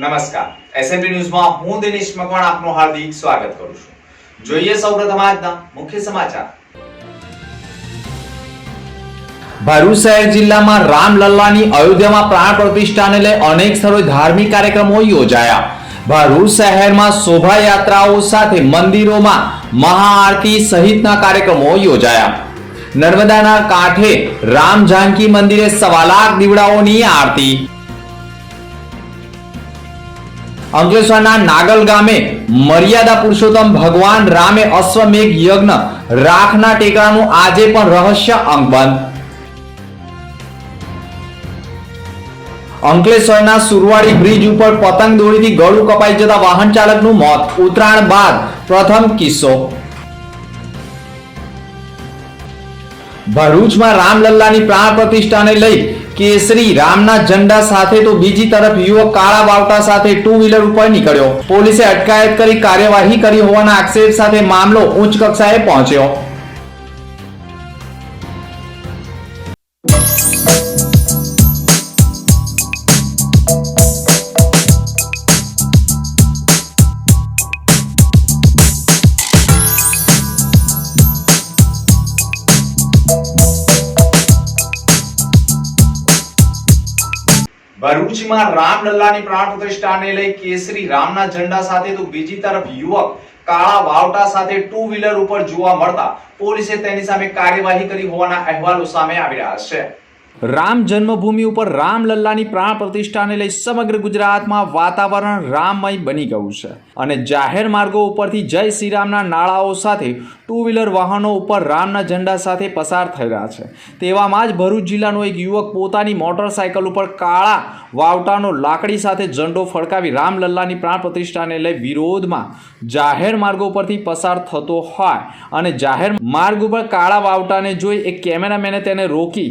નમસ્કાર એસએમટી ન્યૂઝમાં હું દિનેશ મકવાણ આપનું હાર્દિક સ્વાગત કરું છું। જોઈએ સૌપ્રથમ આજના મુખ્ય સમાચાર। ભરૂચ શહેર જિલ્લામાં રામલલ્લાની અયોધ્યામાં પ્રાણ પ્રતિષ્ઠાને લઈ અનેક સ્થળોએ ધાર્મિક કાર્યક્રમો યોજાયા। ભરૂચ શહેરમાં શોભાયાત્રાઓ સાથે મંદિરોમાં મહાઆરતી સહિતના કાર્યક્રમો યોજાયા। નર્મદાના કાંઠે રામ જાનકી મંદિરે 1.25 લાખ દીવડાઓની આરતી। અંકલેશ્વરના નાગલ ગામે મર્યાદા પુરુષોત્તમ ભગવાન રામે અશ્વમેઘ યજ્ઞ રાખના ટેકરાનું આજે પણ રહસ્ય અંક બંધ। અંકલેશ્વરના સુરવાડી બ્રિજ ઉપર પતંગ દોરીથી ગળું કપાઈ જતા વાહન ચાલકનું મોત। ઉત્તરાયણ બાદ પ્રથમ કિસ્સો। ભરૂચમાં રામલલ્લાની પ્રાણ પ્રતિષ્ઠાને લઈ કેસરી રામના ઝંડા સાથે તો બીજી તરફ યુવક કાળા વાવટા સાથે 2 વ્હીલર ઉપર નીકળ્યો। પોલીસે અટકાયત કરી કાર્યવાહી કરી હોવાના આક્ષેપ સાથે મામલો ઉચ્ચ કક્ષાએ પહોંચ્યો। ભરૂચમાં રામલલ્લાની પ્રાણ પ્રતિષ્ઠાને લઈ કેસરી રામના ઝંડા સાથે તો બીજી તરફ યુવક કાળા વાવટા સાથે 2 વ્હીલર ઉપર જોવા મળતા પોલીસે તેની સામે કાર્યવાહી કરી હોવાના અહેવાલો સામે આવી રહ્યા છે। રામ જન્મભૂમિ ઉપર રામલલ્લાની પ્રાણ પ્રતિષ્ઠાને લઈ સમગ્ર ગુજરાતમાં વાતાવરણ રામમય બની ગયું છે અને જાહેર માર્ગો ઉપરથી જય શ્રી રામના નારાઓ સાથે 2 વ્હીલર વાહનો ઉપર રામના ઝંડા સાથે પસાર થઈ રહ્યા છે। તેવામાં જ ભરૂચ જિલ્લાનો એક યુવક પોતાની મોટરસાયકલ ઉપર કાળા વાવટાનો લાકડી સાથે ઝંડો ફડકાવી રામલલ્લાની પ્રાણ પ્રતિષ્ઠાને લઈ વિરોધમાં જાહેર માર્ગો પરથી પસાર થતો હોય અને જાહેર માર્ગ ઉપર કાળા વાવટાને જોઈ એક કેમેરામેને તેને રોકી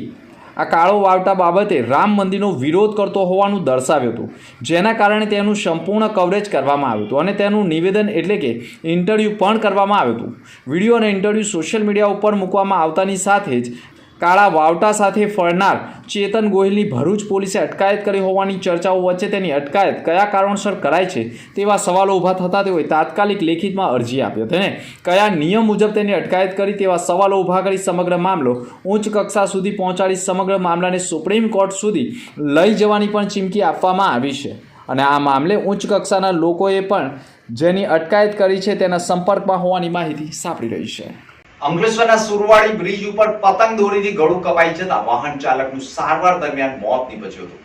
આ કાળો વાવટા બાબતે રામ મંદિરનો વિરોધ કરતો હોવાનું દર્શાવ્યું હતું, જેના કારણે તેનું સંપૂર્ણ કવરેજ કરવામાં આવ્યું હતું અને તેનું નિવેદન એટલે કે ઇન્ટરવ્યૂ પણ કરવામાં આવ્યું હતું। વિડીયો અને ઇન્ટરવ્યૂ સોશિયલ મીડિયા ઉપર મૂકવામાં આવતાની સાથે જ કાળા વાવટા સાથે ફરનાર ચેતન ગોહિલની ભરૂચ પોલીસે અટકાયત કરી હોવાની ચર્ચાઓ વચ્ચે તેની અટકાયત કયા કારણસર કરાય છે તેવા સવાલો ઊભા થતા તેઓએ તાત્કાલિક લેખિતમાં અરજી આપી હતી અને કયા નિયમ મુજબ તેની અટકાયત કરી તેવા સવાલો ઊભા કરી સમગ્ર મામલો ઉચ્ચ કક્ષા સુધી પહોંચાડી સમગ્ર મામલાને સુપ્રીમ કોર્ટ સુધી લઈ જવાની પણ ચીમકી આપવામાં આવી છે અને આ મામલે ઉચ્ચ કક્ષાના લોકોએ પણ જેની અટકાયત કરી છે તેના સંપર્કમાં હોવાની માહિતી સાંપડી રહી છે। અંકલેશ્વરના સુરવાડી બ્રિજ ઉપર પતંગ દોરીથી ગળું કપાઈ જતા વાહન ચાલકનું સારવાર દરમિયાન મોત નીપજ્યું હતું।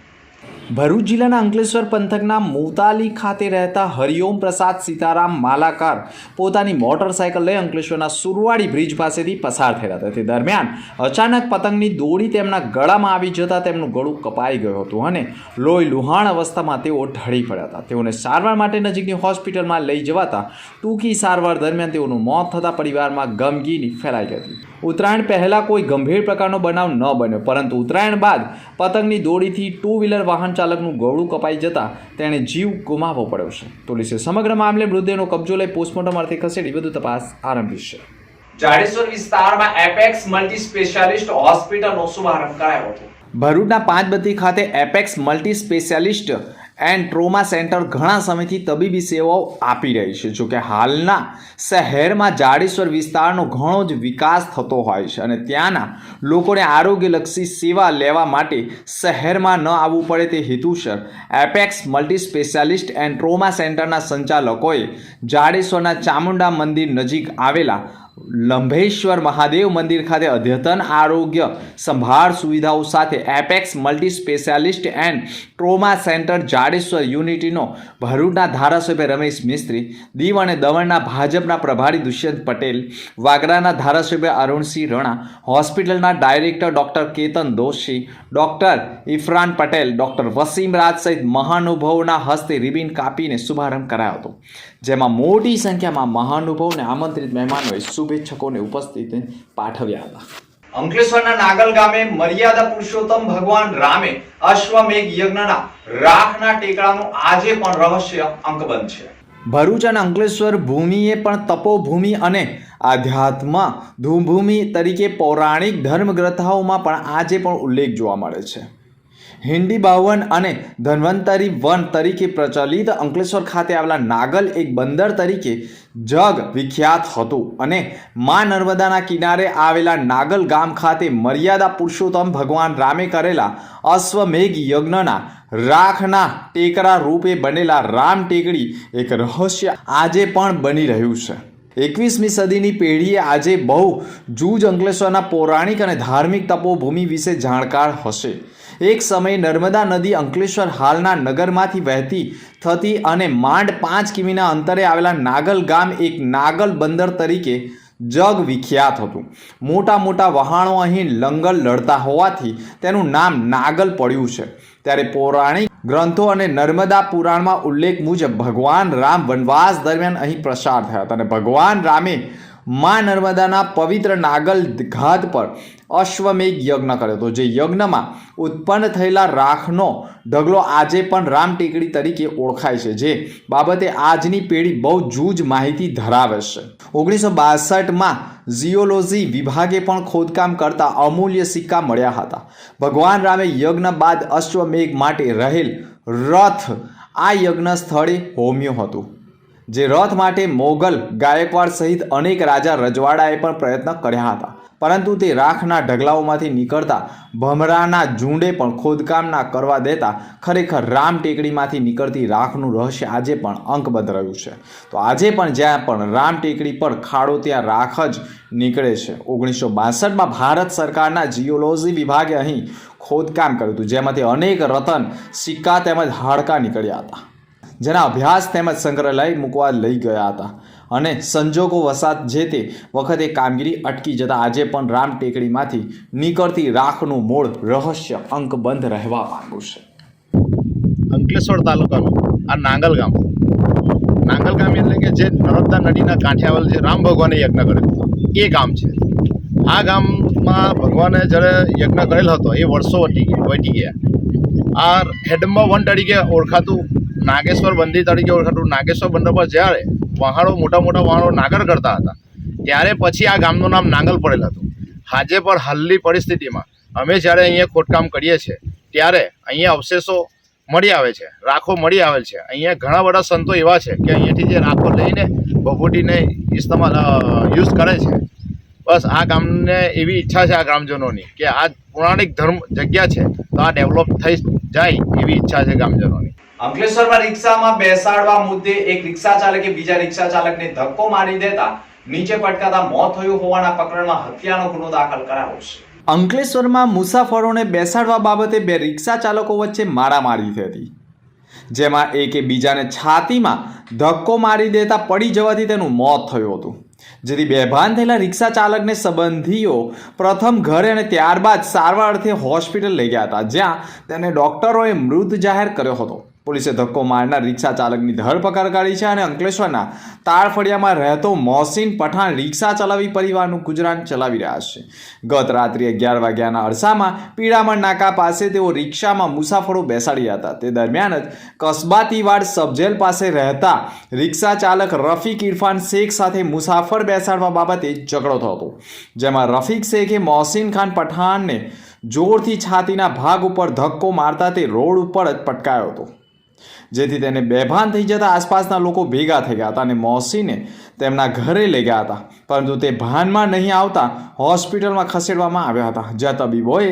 ભરૂચ જિલ્લાના અંકલેશ્વર પંથકના મોતાલી ખાતે રહેતા હરિઓમ પ્રસાદ સીતારામ માલાકાર પોતાની મોટરસાયકલ લઈ અંકલેશ્વરના સુરવાડી બ્રિજ પાસેથી પસાર થયા હતા। તે દરમિયાન અચાનક પતંગની દોરી તેમના ગળામાં આવી જતા તેમનું ગળું કપાઈ ગયું હતું અને લોહી લુહાણ અવસ્થામાં તેઓ ઢળી પડ્યા હતા। તેઓને સારવાર માટે નજીકની હોસ્પિટલમાં લઈ જવાતા ટૂંકી સારવાર દરમિયાન તેઓનું મોત થતાં પરિવારમાં ગમગીની ફેલાઈ ગઈ હતી। ઉત્તરાયણ પહેલા કોઈ ગંભીર પ્રકારનો બનાવ ન બન્યો, પરંતુ ઉત્તરાયણ બાદ પતંગની દોરીથી 2 વ્હીલર વાહન ચાલકનું ગળું કપાઈ જતા તેણે જીવ ગુમાવવો પડ્યો છે। પોલીસે સમગ્ર મામલે મૃતદેહનો કબજો લઈ પોસ્ટમોર્ટમ અર્થે ખસેડી વધુ તપાસ આરંભી છે। જાડેશ્વર વિસ્તારમાં એપેક્સ મલ્ટી સ્પેશિયાલિસ્ટ હોસ્પિટલનો શુભારંભ કરાયો હતો। ભરૂચના પાંચબત્તી ખાતે apex multi specialist and trauma centre ઘણા સમયથી તબીબી સેવાઓ આપી રહી છે। જોકે હાલના શહેરમાં જાડેશ્વર વિસ્તારનો ઘણો જ વિકાસ થતો હોય છે અને ત્યાંના લોકોને આરોગ્યલક્ષી સેવા લેવા માટે શહેરમાં ન આવવું પડે તે હેતુસર apex multi specialist and trauma સેન્ટરના સંચાલકોએ જાડેશ્વરના ચામુંડા મંદિર નજીક આવેલા લંભેશ્વર મહાદેવ મંદિર ખાતે અદ્યતન આરોગ્ય સંભાળ સુવિધાઓ સાથે apex multi specialist and trauma centre Jadeshwar યુનિટીનો ભરૂચના ધારાસભ્ય રમેશ મિસ્ત્રી, દીવ અને દમણના ભાજપના પ્રભારી દુષ્યંત પટેલ, વાગરાના ધારાસભ્ય અરુણસિંહ રણા, હોસ્પિટલના director doctor Ketan Doshi, doctor ઇફરાન પટેલ, ડૉક્ટર વસીમ રાજ સહિત મહાનુભાવોના હસ્તે રિબિન કાપીને શુભારંભ કરાયો હતો, જેમાં મોટી સંખ્યામાં મહાનુભાવોને આમંત્રિત મહેમાનોએ શુભેચ્છકોને ઉપસ્થિત પાઠવ્યા હતા। અંકલેશ્વરના નાગલ ગામે મર્યાદા પુરુષોત્તમ ભગવાન રામે અશ્વમેઘ યજ્ઞના રાખના ટેકરાનું આજે પણ રહસ્ય અંકબંધ છે। ભરૂચ અને અંકલેશ્વર ભૂમિએ પણ તપોભૂમિ અને આધ્યાત્મ ધૂમભૂમિ તરીકે પૌરાણિક ધર્મગ્રંથોમાં પણ આજે પણ ઉલ્લેખ જોવા મળે છે। હિન્દી બાવન અને ધન્વંતરી વન તરીકે પ્રચલિત અંકલેશ્વર ખાતે આવેલા નાગલ એક બંદર તરીકે જગ વિખ્યાત હતું અને મા નર્મદાના કિનારે આવેલા નાગલ ગામ ખાતે મર્યાદા પુરુષોત્તમ ભગવાન રામે કરેલા અશ્વમેઘ યજ્ઞના રાખના ટેકરા રૂપે બનેલા રામ ટેકડી એક રહસ્ય આજે પણ બની રહ્યું છે. 21મી સદીની પેઢીએ આજે બહુ જૂજ અંકલેશ્વરના પૌરાણિક અને ધાર્મિક તપોભૂમિ વિશે જાણકાર હશે. એક સમયે નર્મદા નદી અંકલેશ્વર હાલના નગરમાંથી વહેતી થતી અને માંડ 5 કિમીના અંતરે આવેલા નાગલ ગામ એક નાગલ બંદર તરીકે જગ વિખ્યાત હતું. મોટા મોટા વહાણો અહીં લંગર લડતા હોવાથી તેનું નામ નાગલ પડ્યું છે. ત્યારે પૌરાણિક ગ્રંથો અને નર્મદા પુરાણમાં ઉલ્લેખ મુજબ ભગવાન રામ વનવાસ દરમિયાન અહીં પ્રસાર થયા હતા અને ભગવાન રામે મા નર્મદાના પવિત્ર નાગલ ઘાટ પર અશ્વમેઘ યજ્ઞ કર્યો હતો. જે યજ્ઞમાં ઉત્પન્ન થયેલા રાખનો ઢગલો આજે પણ રામ ટેકડી તરીકે ઓળખાય છે, જે બાબતે આજની પેઢી બહુ જૂજ માહિતી ધરાવે છે. 1962માં ઝિયોલોજી વિભાગે પણ ખોદકામ કરતા અમૂલ્ય સિક્કા મળ્યા હતા. ભગવાન રામે યજ્ઞ બાદ અશ્વમેઘ માટે રહેલ રથ આ યજ્ઞ સ્થળે હોમ્યું હતું. જે રથ માટે મોગલ ગાયકવાડ સહિત અનેક રાજા રજવાડાએ પણ પ્રયત્ન કર્યા હતા, પરંતુ તે રાખના ઢગલાઓમાંથી નીકળતા ભમરાના ઝુંડે પણ ખોદકામ ના કરવા દેતા ખરેખર રામ ટેકડીમાંથી નીકળતી રાખનું રહસ્ય આજે પણ અંકબદ્ધ રહ્યું છે. તો આજે પણ જ્યાં પણ રામ ટેકડી પર ખાડો ત્યાં રાખ જ નીકળે છે. 1962માં ભારત સરકારના જીઓલોજી વિભાગે અહીં ખોદકામ કર્યું હતું, જેમાંથી અનેક રતન, સિક્કા તેમજ હાડકાં નીકળ્યા હતા, જેના અભ્યાસ તેમજ સંગ્રહાલય મૂકવા લઈ ગયા હતા અને સંજોગો વસાત જે તે વખતે કામગીરી અટકી જતા આજે પણ રામ ટેકડીમાંથી નીકળતી રાખનું મૂળ રહસ્ય અંકબંધ રહેવા પામ્યું છે. અંકલેશ્વર તાલુકાનું આ નાંગલ ગામ એટલે કે જે નર્મદા નદીના કાંઠે આવેલ જે રામ ભગવાને યજ્ઞ કરેલો હતો એ ગામ છે. આ ગામમાં ભગવાને જ્યારે યજ્ઞ કરેલો હતો એ વર્ષો વટી ગયા. આ હેડમ્બા વન તરીકે ઓળખાતું નાગેશ્વર બંદી તરીકે ઓળખાતું નાગેશ્વર બંદર પર જ્યારે વહાણો મોટા મોટા વહાણો નાગર કરતા હતા ત્યારે પછી આ ગામનું નામ નાંગલ પડેલ હતું. આજે પણ હાલની પરિસ્થિતિમાં અમે જ્યારે અહીંયા ખોદકામ કરીએ છીએ ત્યારે અહીંયા અવશેષો મળી આવે છે, રાખો મળી આવેલ છે. અહીંયા ઘણા બધા સંતો એવા છે કે અહીંયાથી જે રાખો લઈને ભભૂતિને યુઝ કરે છે. બસ આ ગામને એવી ઈચ્છા છે આ ગ્રામજનોની કે આ પૌરાણિક ધર્મ જગ્યા છે તો આ ડેવલપ થઈ જાય એવી ઈચ્છા છે ગ્રામજનોની. અંકલેશ્વરમાં રિક્ષામાં બેસાડવા મુદ્દે એક રિક્ષા ચાલકે બીજા રિક્ષા ચાલકને ધક્કો મારી દેતા નીચે પટકાતા મોત થયું હોવાના પ્રકરણમાં હત્યાનો ગુનો દાખલ કરાયો છે. અંકલેશ્વરમાં મુસાફરોને બેસાડવા બાબતે બે રિક્ષા ચાલકો વચ્ચે મારામારી થઈ હતી, જેમાં એકે બીજાને છાતીમાં ધક્કો મારી દેતા પડી જવાથી તેનું મોત થયું હતું. જેથી બેભાન થયેલા રિક્ષા ચાલકને સંબંધીઓ પ્રથમ ઘરે અને ત્યારબાદ સારવાર અર્થે હોસ્પિટલ લઈ ગયા હતા, જ્યાં તેને ડોક્ટરોએ મૃત જાહેર કર્યો હતો. પોલીસે ધક્કો મારનાર રિક્ષા ચાલકની ધરપકડ કરી છે અને અંકલેશ્વરના તાળફળિયામાં રહેતો મોહસિન પઠાણ રિક્ષા ચલાવી પરિવારનું ગુજરાન ચલાવી રહ્યા છે. ગત રાત્રે 11 વાગ્યાના અરસામાં પીડામણ નાકા પાસે તેઓ રિક્ષામાં મુસાફરો બેસાડ્યા હતા. તે દરમિયાન જ કસબાતીવાડ સબજેલ પાસે રહેતા રિક્ષા ચાલક રફીક ઇરફાન શેખ સાથે મુસાફર બેસાડવા બાબતે ઝઘડો થયો હતો, જેમાં રફીક શેખે મોહસિન ખાન પઠાણને જોરથી છાતીના ભાગ ઉપર ધક્કો મારતા તે રોડ ઉપર જ પટકાયો હતો, જેથી તેને બેભાન થઈ જતા આસપાસના લોકો ભેગા થઈ ગયા હતા અને મોહસિને તેમના ઘરે લઈ ગયા હતા, પરંતુ તે ભાનમાં નહીં આવતા હોસ્પિટલમાં ખસેડવામાં આવ્યા હતા, જ્યાં તબીબોએ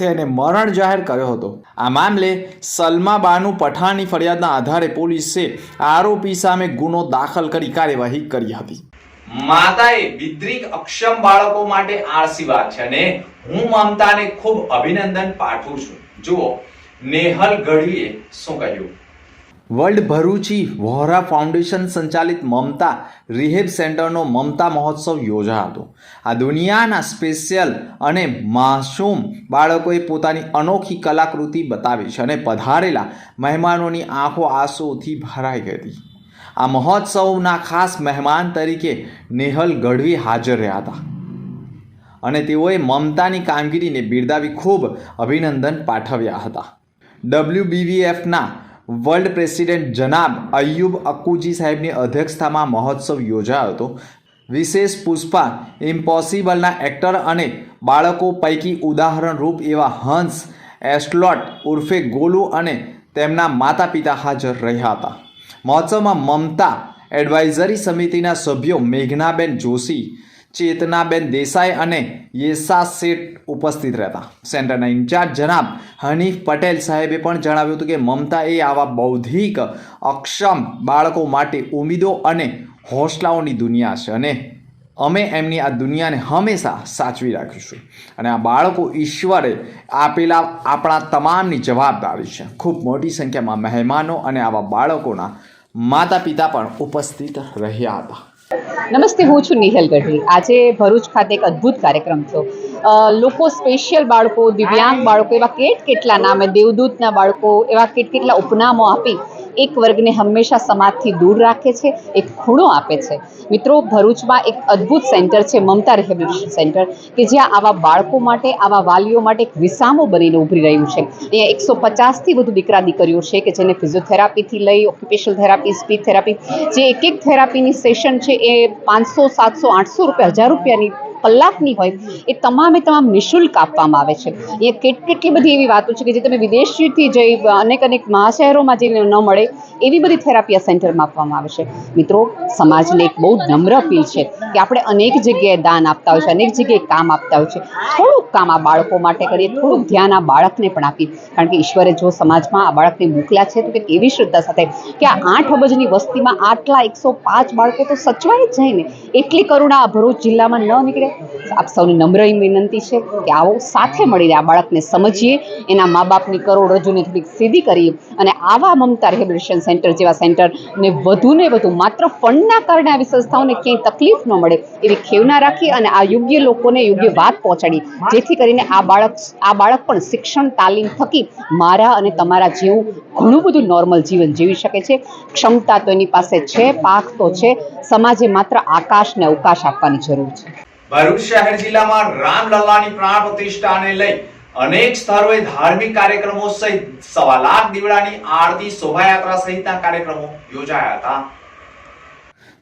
તેને મરણ જાહેર કર્યો હતો. આ મામલે સલમા બાનુ પઠાણની ફરિયાદના આધારે પોલીસે આરોપી સામે ગુનો દાખલ કરી કાર્યવાહી કરી હતી. માતાએ વિદ્રિક અક્ષમ બાળકો માટે આશીર્વાદ છે અને હું મમતાને ખૂબ અભિનંદન પાઠવું છું. જુઓ નેહલ ગઢવીએ શું કહ્યું. વર્લ્ડ ભરૂચી વોહરા ફાઉન્ડેશન સંચાલિત મમતા રિહેબ સેન્ટરનો મમતા મહોત્સવ યોજાયો હતો. આ દુનિયાના સ્પેશિયલ અને માસૂમ બાળકોએ પોતાની અનોખી કલાકૃતિ બતાવી છે અને પધારેલા મહેમાનોની આંખો આંસુઓથી ભરાઈ ગઈ હતી. આ મહોત્સવના ખાસ મહેમાન તરીકે નેહલ ગઢવી હાજર રહ્યા હતા અને તેઓએ મમતાની કામગીરીને બિરદાવી ખૂબ અભિનંદન પાઠવ્યા હતા. WBVFના વર્લ્ડ પ્રેસિડેન્ટ જનાબ અય્યુબ અક્કુજી સાહેબની અધ્યક્ષતામાં મહોત્સવ યોજાયો હતો. વિશેષ પુષ્પા ઇમ્પોસિબલના એક્ટર અને બાળકો પૈકી ઉદાહરણરૂપ એવા હંસ એસ્લોટ ઉર્ફે ગોલુ અને તેમના માતા પિતા હાજર રહ્યા હતા. મહોત્સવમાં મમતા એડવાઇઝરી સમિતિના સભ્યો મેઘનાબેન જોશી, ચેતનાબેન દેસાઈ અને યેસા શેઠ ઉપસ્થિત રહેતા. સેન્ટરના ઇન્ચાર્જ જનાબ હનીફ પટેલ સાહેબે પણ જણાવ્યું હતું કે મમતા એ આવા બૌદ્ધિક અક્ષમ બાળકો માટે ઉમેદો અને હોંસલાઓની દુનિયા છે અને અમે એમની આ દુનિયાને હંમેશા સાચવી રાખીશું અને આ બાળકો ઈશ્વરે આપેલા આપણા તમામની જવાબદારી છે. ખૂબ મોટી સંખ્યામાં મહેમાનો અને આવા બાળકોના માતા પિતા પણ ઉપસ્થિત રહ્યા હતા. નમસ્તે, હું છું નિહેલ ગઢવી. આજે ભરૂચ ખાતે એક અદ્ભુત કાર્યક્રમ થયો. લોકો સ્પેશિયલ બાળકો, દિવ્યાંગ બાળકો, એવા કેટલા નામે, દેવદૂતના બાળકો, એવા કેટલા ઉપનામો આપી એક વર્ગને હંમેશા સમાજથી દૂર રાખે છે, એક ખૂણો આપે છે. મિત્રો, ભરૂચમાં એક અદ્ભુત સેન્ટર છે, મમતા રિહેબિલિટેશન સેન્ટર, કે જ્યાં આવા બાળકો માટે, આવા વાલીઓ માટે એક વિસામો બનીને ઉભરી રહ્યું છે. અહીંયા 150થી વધુ દીકરા દીકરીઓ છે કે જેને ફિઝિયોથેરાપીથી લઈ ઓક્યુપેશનલ થેરાપી, સ્પીચ થેરાપી, જે એક થેરાપીની સેશન છે એ 500, 700, 800 રૂપિયા, 1000 રૂપિયાની કલાકની હોય, એ તમામે તમામ નિઃશુલ્ક આપવામાં આવે છે. અહીંયા કેટલી બધી એવી વાતો છે કે જે તમે વિદેશથી જઈ અનેક મહાશહેરોમાં જઈને ન મળે એવી બધી થેરાપી આ સેન્ટરમાં આપવામાં આવે છે. મિત્રો, સમાજને એક બહુ નમ્ર અપીલ છે કે આપણે અનેક જગ્યાએ દાન આપતા હોય છે, અનેક જગ્યાએ કામ આપતા હોય છે, થોડુંક કામ આ બાળકો માટે કરીએ, થોડુંક ધ્યાન આ બાળકને પણ આપીએ. કારણ કે ઈશ્વરે જો સમાજમાં આ બાળકને મોકલ્યા છે તો કે એવી શ્રદ્ધા સાથે કે આ 8 અબજની વસ્તીમાં આટલા 105 બાળકો તો સચવાય જ જાય ને, એટલી કરુણા આ ભરૂચ જિલ્લામાં ન નીકળે. આપ સૌની નમ્ર વિનંતી છે કે આવો સાથે મળીને આ બાળકને સમજીએ, એના મા બાપની કરોડરજ્જુને થોડીક સીધી કરીએ અને આવા મમતા રિહેબિલિટેશન સેન્ટર જેવા સેન્ટરને વધુને વધુ માત્ર ફંડના કારણે આવી સંસ્થાઓને ક્યાંય તકલીફ ન મળે એવી ખેવના રાખી અને આ યોગ્ય લોકોને યોગ્ય વાત પહોંચાડી, જેથી કરીને આ બાળક પણ શિક્ષણ તાલીમ થકી મારા અને તમારા જેવું ઘણું બધું નોર્મલ જીવન જીવી શકે છે. ક્ષમતા તો એની પાસે છે, પાખ તો છે. સમાજે માત્ર આકાશ ને અવકાશ આપવાની જરૂર છે. ભરૂચ શહેર જિલ્લામાં રામલલ્લાની પ્રાણ પ્રતિષ્ઠાને લઈ અનેક સ્થળોએ ધાર્મિક કાર્યક્રમો સહિત 1.25 લાખ દીવડાની આરતી, શોભાયાત્રા સહિતના કાર્યક્રમો યોજાયા હતા.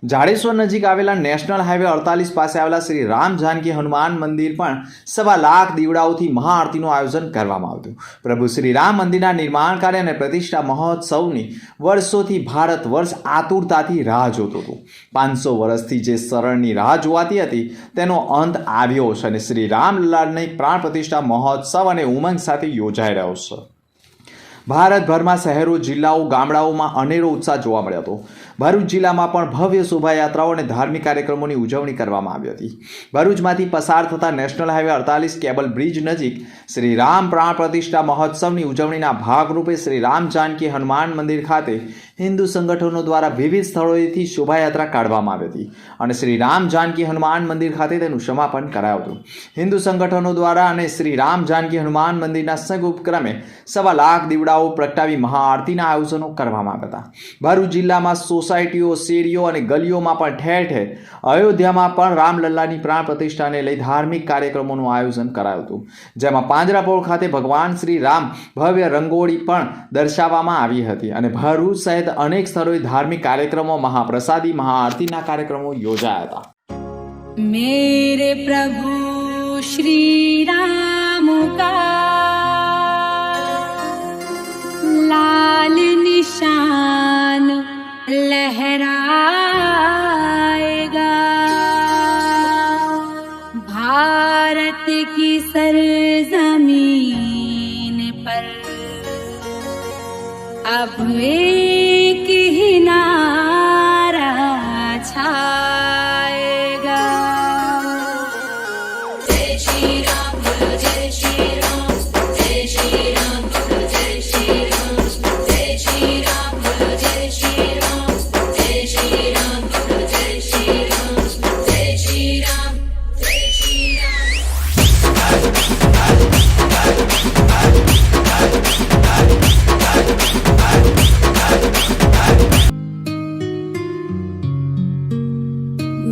જાડેશ્વર નજીક આવેલા નેશનલ હાઈવે 48 પાસે આવેલા શ્રી રામ જાનકી હનુમાન મંદિર પણ 1.25 લાખ દીવડાઓથી મહાઆરતીનું આયોજન કરવામાં આવ્યું. પ્રભુ શ્રી રામ મંદિરના નિર્માણ કાર્ય અને પ્રતિષ્ઠા મહોત્સવની વર્ષોથી ભારત વર્ષ આતુરતાથી રાહ જોતું હતું. 500 વર્ષથી જે શરણની રાહ જોવાતી હતી તેનો અંત આવ્યો છે અને શ્રી રામલલ્લાની પ્રાણ પ્રતિષ્ઠા મહોત્સવ અને ઉમંગ સાથે યોજાઈ રહ્યો છે. ભારતભરમાં શહેરો, જિલ્લાઓ, ગામડાઓમાં અનેરો ઉત્સાહ જોવા મળ્યો હતો. ભરૂચ જિલ્લામાં પણ ભવ્ય શોભાયાત્રાઓ અને ધાર્મિક કાર્યક્રમોની ઉજવણી કરવામાં આવી હતી. ભરૂચમાંથી પસાર થતા નેશનલ હાઈવે 48 કેબલ બ્રિજ નજીક શ્રી રામ પ્રાણ પ્રતિષ્ઠા મહોત્સવની ઉજવણીના ભાગરૂપે શ્રી રામ જાનકી હનુમાન મંદિર ખાતે હિન્દુ સંગઠનો દ્વારા વિવિધ સ્થળોએથી શોભાયાત્રા કાઢવામાં આવી હતી અને શ્રી રામ જાનકી હનુમાન મંદિર ખાતે તેનું સમાપન કરાયું હતું. હિન્દુ સંગઠનો દ્વારા અને શ્રી રામ જાનકી હનુમાન મંદિરના સંયુક્ત ઉપક્રમે 1.25 લાખ દીવડાઓ પ્રગટાવી મહાઆરતીના આયોજનો કરવામાં આવ્યા હતા. ભરૂચ જિલ્લામાં સોસાયટીઓ, શેરીઓ અને ગલીઓમાં પણ ઠેર ઠેર અયોધ્યામાં પણ રામલલ્લાની પ્રાણ પ્રતિષ્ઠાને લઈ ધાર્મિક કાર્યક્રમોનું આયોજન કરાયું હતું, જેમાં પાંજરાપોળ ખાતે ભગવાન શ્રી રામ ભવ્ય રંગોળી પણ દર્શાવવામાં આવી હતી અને ભરૂચ સહિત અનેક સ્થળોએ ધાર્મિક કાર્યક્રમો, મહાપ્રસાદી, મહાઆરતીના કાર્યક્રમો યોજાયા હતા. मेरे प्रभु श्री राम का लाल निशान लहराएगा, भारत की सरजमीन पर अब एक ही नारा छाएगा। जय श्री राम बोलो, जय श्री राम, जय श्री राम बोलो, जय श्री राम, जय श्री राम बोलो, जय श्री राम, जय श्री राम बोलो, जय श्री राम, जय श्री राम, जय श्री राम।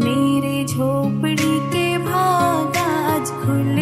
मेरे झोपड़ी के भाग आज खुल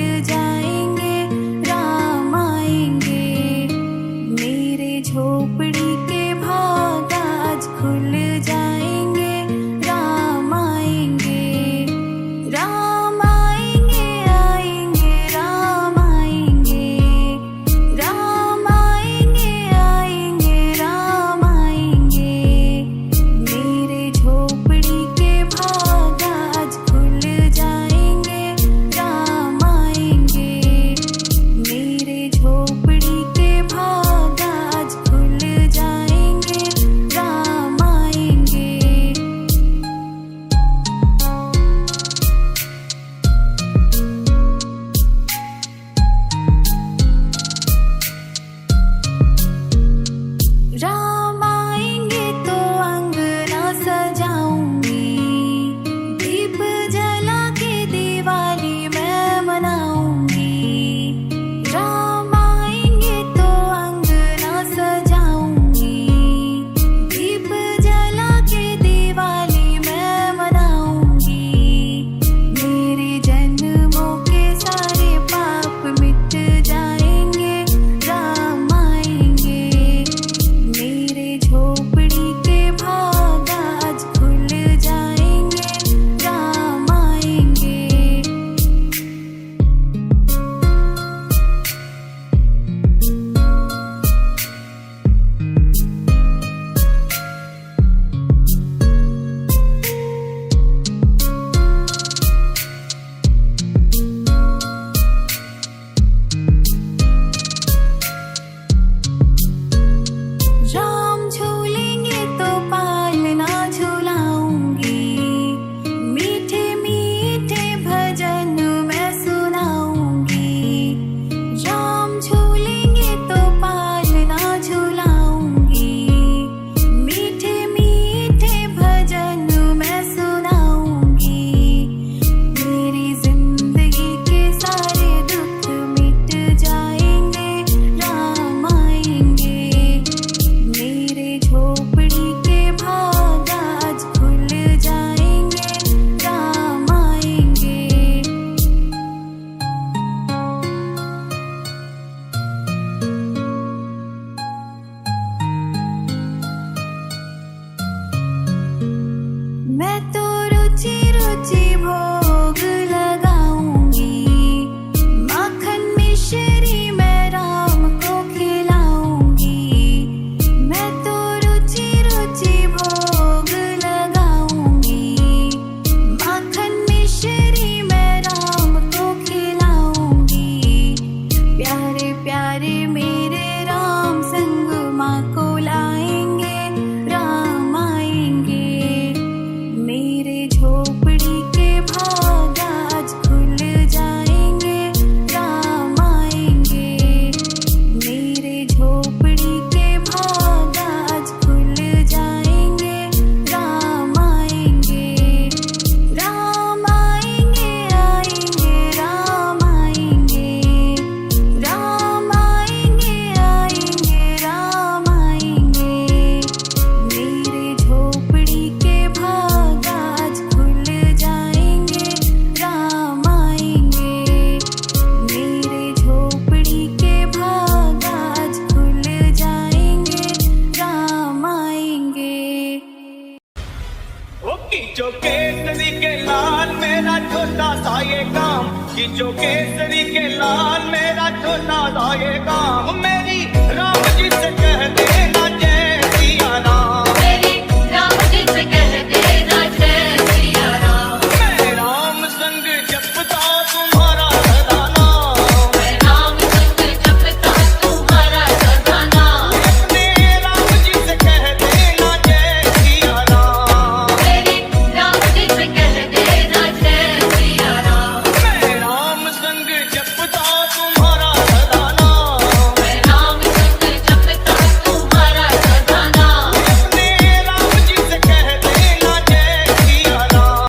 केसरी के लाल मेरा झोला लाएगा मेरी राम जी से कह देना जय सिया राम मेरी राम जी से कह देना जय सिया राम मैं राम संग जपता तुम्हारा सदा नाम मैं राम संग जपता तुम्हारा सदा नाम अपने राम जी से कह देना जय सिया राम मेरी राम जी से कह देना जय सिया राम मैं राम संग जपता तुम्हारा सदा नाम मैं राम संग जपता तुम्हारा सदा नाम अपने राम जी से कह देना जय सिया राम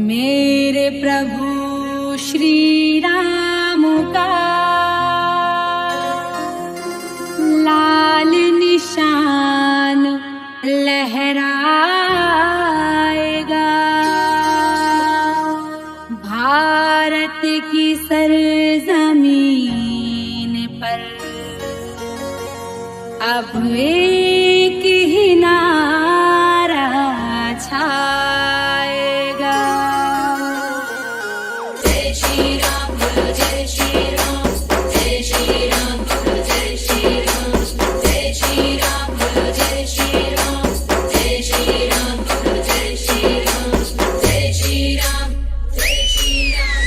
मेरे प्रभु श्री राम का लाल निशान लहराएगा भारत की सरजमीन पर अब एक ही नारा छाएगा जय श्री राम बोलो जय श्री राम जय श्री राम बोलो जय श्री राम जय श्री राम बोलो जय श्री राम जय श्री राम बोलो जय श्री राम जय श्री राम जय श्री राम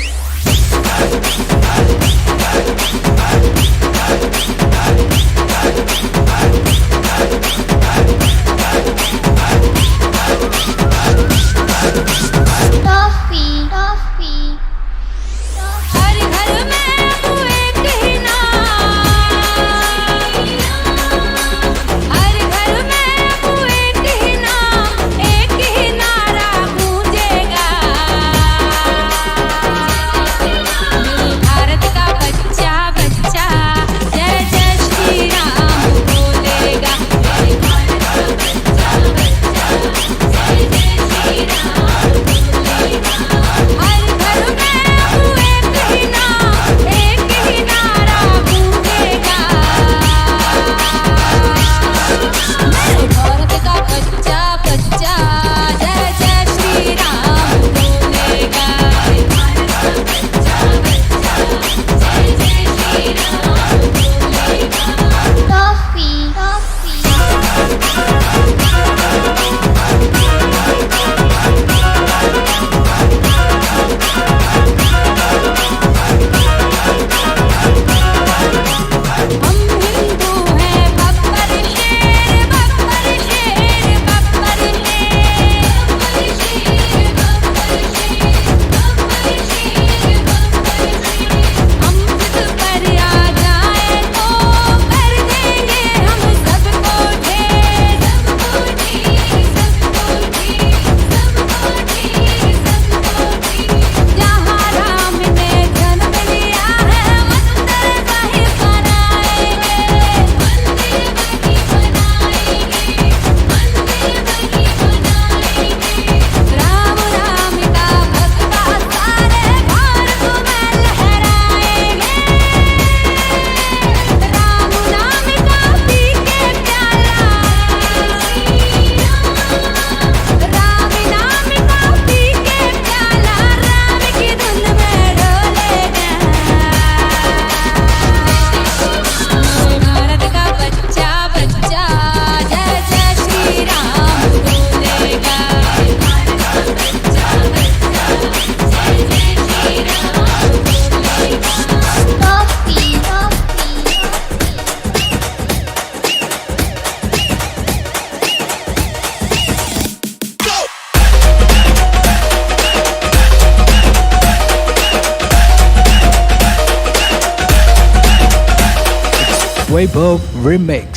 Vaibhav Remix.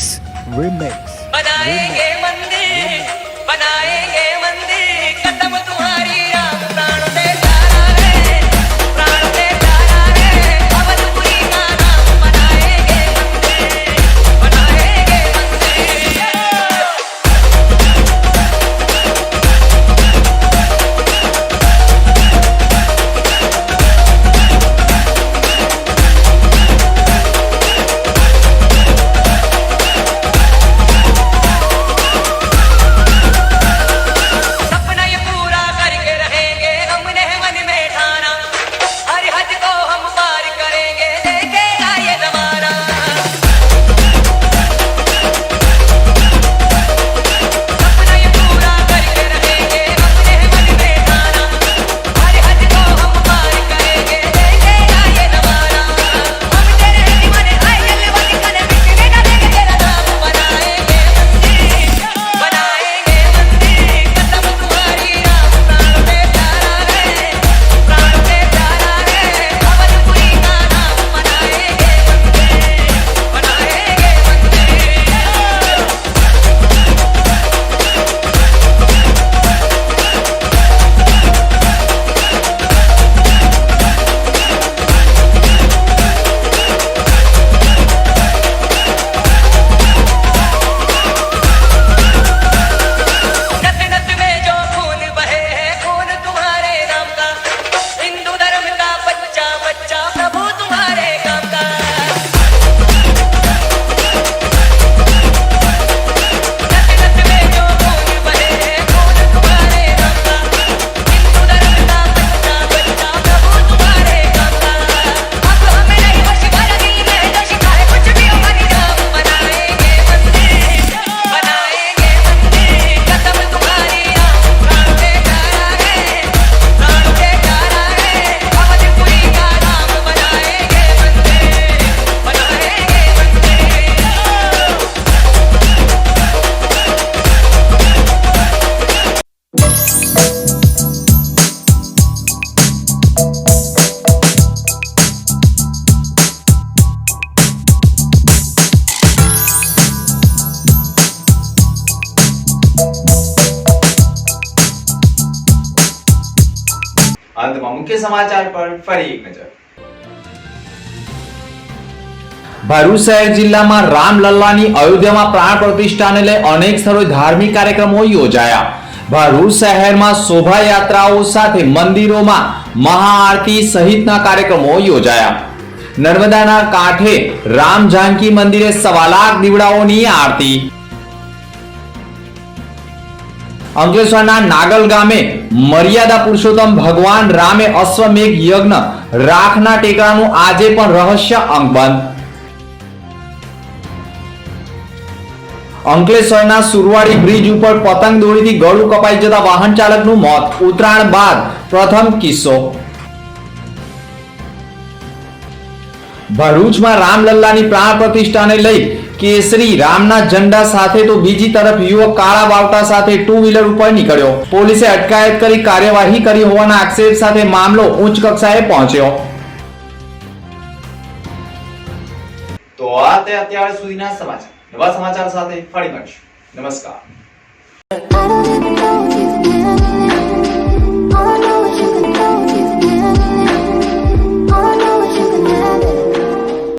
बनाएंगे मंदिर बनाएंगे मंदिर कदम तुम्हारी राम प्राण दे प्यारा रे प्राण दे प्यारा रे अवधपुरी का नाम बनाएंगे मंदिर बनाएंगे मंदिर सपना ये पूरा करके रहेंगे हमने मन में ठाना हर हद को हम पार करेंगे देखेगा ये जमाना सपना ये पूरा करके रहेंगे हमने मन में ठाना हर हद को हम पार करेंगे देखेगा ये जमाना हम तेरे दीवाने आएंगे वाली कने मिटने का देंगे तेरा नाम बनाएंगे मंदिर कदम तुम्हारी राम प्राण दे प्यारा रे प्राण दे प्यारा रे अवधपुरी का नाम बनाएंगे मंदिर नस नस में जो खून बहे है खून तुम्हारे नाम का हिंदू धर्म का बच्चा बच्चा प्रभु तुम्हारे काम का नस नस में जो खून बहे है खून तुम्हारे नाम का हिंदू धर्म का बच्चा बच्चा प्रभु तुम्हारे काम का अब हमें नहीं होश भरा दिल में जो शिकायत कुछ भी हो हमारी राम बनाएंगे मंदिर कदम तुम्हारी राम प्राण दे प्यारा रे अवधपुरी का नाम बनाएंगे मंदिर અંતમાં મુખ્ય સમાચાર પર ફરી એક નજર. ભરૂચ શહેર જિલ્લામાં રામલલ્લાની અયોધ્યામાં પ્રાણ પ્રતિષ્ઠાને લઈ અનેક સ્થળોએ ધાર્મિક કાર્યક્રમો યોજાયા. ભરૂચ શહેરમાં શોભાયાત્રાઓ સાથે મંદિરોમાં મહાઆરતી સહિતના કાર્યક્રમો યોજાયા. નર્મદાના કાંઠે રામ જાનકી મંદિરે 1.25 લાખ દીવડાઓની આરતી. અંકલેશ્વરના નાગલ ગામે મર્યાદા પુરુષોત્તમ ભગવાન રામે અશ્વમેઘ યજ્ઞ રાખના ટેકરાનું આજે પણ રહસ્ય અંક બંધ. અંકલેશ્વરના સુરવાડી બ્રિજ ઉપર પતંગ દોરીથી ગળું કપાઈ જતા વાહન ચાલકનું મોત. ઉત્તરાયણ બાદ પ્રથમ કિસ્સો. ભરૂચમાં રામલલ્લાની પ્રાણ પ્રતિષ્ઠાને લઈ કેસરી રામના ઝંડા સાથે તો બીજી તરફ યુવક કાળા બાવટા સાથે 2 વ્હીલર ઉપર નીકળ્યો. પોલીસે અટકાયત કરી કાર્યવાહી કરી હોવાના આક્ષેપ સાથે મામલો ઉચ્ચ કક્ષાએ પહોંચ્યો. તો આ તે અત્યાર સુધીના સમાચાર. નવા સમાચાર સાથે ફરી મળીશું. નમસ્કાર. I don't even know